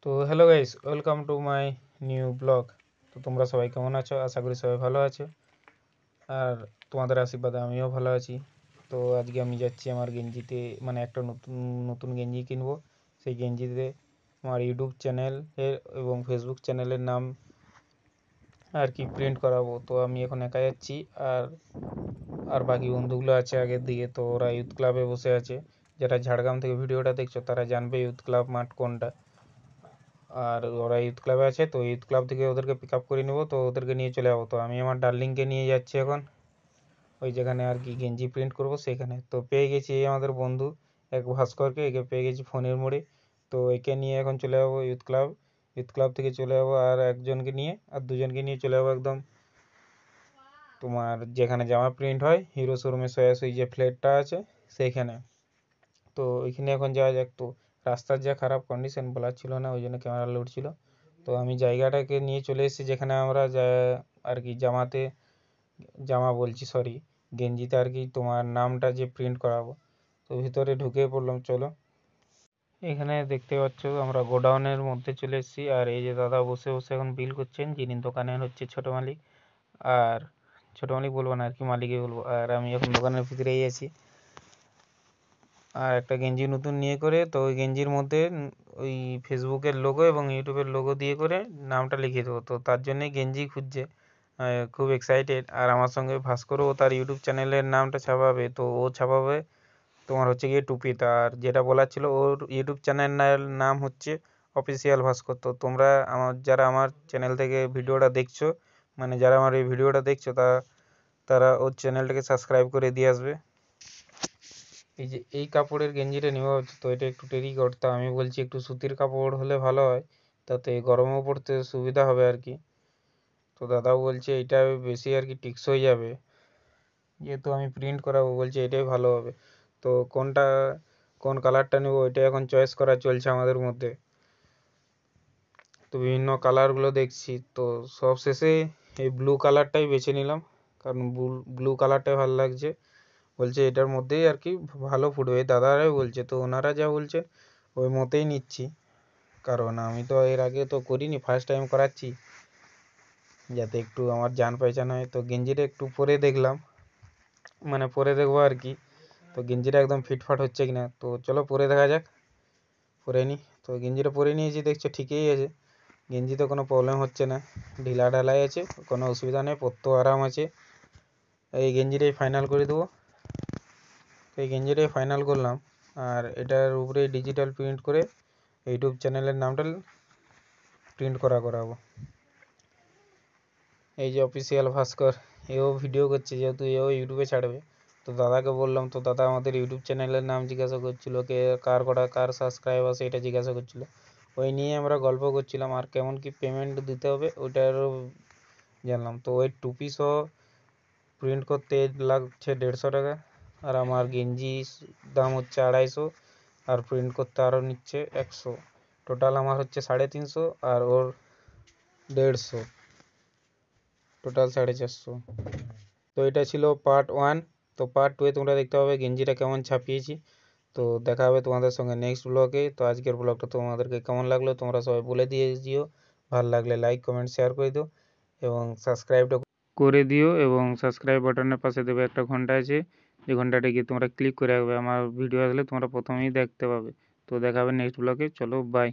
তো hello guys, welcome to my new blog. তো তোমরা সবাই কেমন আছো? আশা করি সবাই ভালো আছো, আর তোমাদের আশীর্বাদে আমিও ভালো আছি। তো আজকে আমি যাচ্ছি আমার গেঞ্জিতে, মানে একটা নতুন নতুন গেঞ্জি কিনবো। সেই গেঞ্জিতে আমার ইউটিউব চ্যানেল এবং ফেসবুক চ্যানেলের নাম আর কি প্রিন্ট করাবো। তো আমি এখন একা যাচ্ছি, আর আর বাকি বন্ধুগুলো আছে আগের দিকে। তো ওরা ইউথ ক্লাবে বসে আছে। যারা ঝাড়গ্রাম থেকে ভিডিওটা দেখছো তারা জানবে ইউথ ক্লাব মাঠ কোনটা। আর ওরা ইউথ ক্লাবে আছে, তো ইউথ ক্লাব থেকে ওদেরকে পিক আপ করে নেবো, তো ওদেরকে নিয়ে চলে যাবো। তো আমি আমার ডার্লিংকে নিয়ে যাচ্ছি এখন ওই যেখানে আর কি গেঞ্জি প্রিন্ট করবো সেখানে। তো পেয়ে গেছি এই আমাদের বন্ধু এক ভাস্করকে, একে পেয়ে গেছি ফোনের মোড়ে। তো একে নিয়ে এখন চলে যাবো ইউথ ক্লাব। ইউথ ক্লাব থেকে চলে যাবো আর একজনকে নিয়ে, আর দুজনকে নিয়ে চলে যাবো একদম তোমার যেখানে জামা প্রিন্ট হয়, হিরো শোরুমে সোজাসুজি যে ফ্ল্যাটটা আছে সেইখানে। তো ওইখানে এখন যাওয়া যাক। তো রাস্তার যা খারাপ কন্ডিশন বলার ছিল না, ওই জন্য ক্যামেরা লোড ছিল। তো আমি জায়গাটাকে নিয়ে চলে এসেছি যেখানে আমরা আর কি জামা বলছি সরি, গেঞ্জিতে আর কি তোমার নামটা যে প্রিন্ট করাবো। তো ভিতরে ঢুকে পড়লাম, চলো। এখানে দেখতে পাচ্ছ আমরা গোডাউনের মধ্যে চলে এসেছি, আর এই যে দাদা বসে বসে এখন বিল করছেন, যিনি দোকানের হচ্ছে ছোট মালিক। আর ছোট মালিক বলবো না আর কি, মালিকই বলবো। আর আমি এখন দোকানের ভিতরেই আছি, আর একটা গেঞ্জি নতুন নিয়ে করে, তো ওই গেঞ্জির মধ্যে ওই ফেসবুকের লোগো এবং ইউটিউবের লোগো দিয়ে করে নামটা লিখিয়ে দেবো। তো তার জন্যই গেঞ্জি খুঁজছে, খুব এক্সাইটেড। আর আমার সঙ্গে ভাস্করও তার ইউটিউব চ্যানেলের নামটা ছাপাবে, তো ও ছাপাবে তোমার হচ্ছে গিয়ে টুপিতে। আর যেটা বলার ছিল, ওর ইউটিউব চ্যানেলের নাম হচ্ছে অফিসিয়াল ভাস্কর। তো তোমরা যারা আমার চ্যানেল থেকে ভিডিওটা দেখছো, মানে যারা আমার এই ভিডিওটা দেখছো, তারা ওর চ্যানেলটাকে সাবস্ক্রাইব করে দিয়ে আসবে। এই যে এই কাপড়ের গেঞ্জিটা নেওয়া হচ্ছে, তো এটা একটু টেরিকট, তা আমি বলছি একটু সুতির কাপড় হলে ভালো হয়, তাতে গরমও পড়তে সুবিধা হবে আর কি। তো দাদাও বলছে এটা বেশি আর কি টিকসই যাবে, যেহেতু আমি প্রিন্ট করাবো, বলছে এটাই ভালো হবে। তো কোন কালারটা নেবো এটা এখন চয়েস করা চলছে আমাদের মধ্যে। তো বিভিন্ন কালারগুলো দেখছি, তো সব শেষে এই ব্লু কালারটাই বেছে নিলাম, কারণ ব্লু কালারটাই ভালো লাগছে। বলছে এটার মধ্যেই আর কি ভালো ফুটবে, দাদারাই বলছে। তো ওনারা যা বলছে ওই মতেই নিচ্ছি, কারণ আমি তো এর আগে তো করিনি, ফার্স্ট টাইম করাচ্ছি, যাতে একটু আমার জান পহচান হয়। তো গেঞ্জিটা একটু পরে দেখলাম, মানে পরে দেখবো আর কি, তো গেঞ্জিটা একদম ফিটফাট হচ্ছে কিনা। তো চলো পরে দেখা যাক, পরে নি। তো গেঞ্জিটা পরে নিয়েছি, দেখছো ঠিকই আছে, গেঞ্জিতে কোনো প্রবলেম হচ্ছে না, ঢিলা ঢালাই আছে, কোনো অসুবিধা নেই, পরতেও আরাম আছে। এই গেঞ্জিটাই ফাইনাল করে দেবো। এই গেঞ্জিটাই ফাইনাল করলাম, আর এটার উপরে ডিজিটাল প্রিন্ট করে ইউটিউব চ্যানেলের নামটা প্রিন্ট করাবো। এই যে অফিসিয়াল ভাস্কর, এও ভিডিও করছে, যেহেতু এও ইউটিউবে ছাড়বে। তো দাদাকে বললাম, তো দাদা আমাদের ইউটিউব চ্যানেলের নাম জিজ্ঞাসা করছিল, কার সাবস্ক্রাইব আছে এটা জিজ্ঞাসা করছিল। ওই নিয়ে আমরা গল্প করছিলাম, আর কেমন কি পেমেন্ট দিতে হবে ওইটারও জানলাম। তো ওই টুপি সহ প্রিন্ট করতে লাগছে 150 টাকা, আর আমার গেঞ্জি দাম হচ্ছে 250, আর প্রিন্ট করতে আরও নিচ্ছে 100। টোটাল আমার হচ্ছে 350, আর ওর 150, টোটাল 450। তো এটা ছিল পার্ট 1। তো পার্ট 2 এ তোমরা দেখতে পাবে গেঞ্জিটা কেমন ছাপিয়েছি। তো দেখা হবে তোমাদের সঙ্গে নেক্সট ব্লগে। তো আজকের ব্লগটা তোমাদেরকে কেমন লাগলো তোমরা সবাই বলে দিয়ে দিও, ভালো লাগলে লাইক কমেন্ট শেয়ার করে দিও, এবং সাবস্ক্রাইবটা করে দিও। এবং সাবস্ক্রাইব বাটনের পাশে দেবে একটা ঘন্টা আছে, যে ঘন্টাটা গিয়ে তোমরা ক্লিক করে রাখবে, আমার ভিডিও আসলে তোমরা প্রথমেই দেখতে পাবে। তো দেখা হবে নেক্সট ব্লগে, চলো বাই।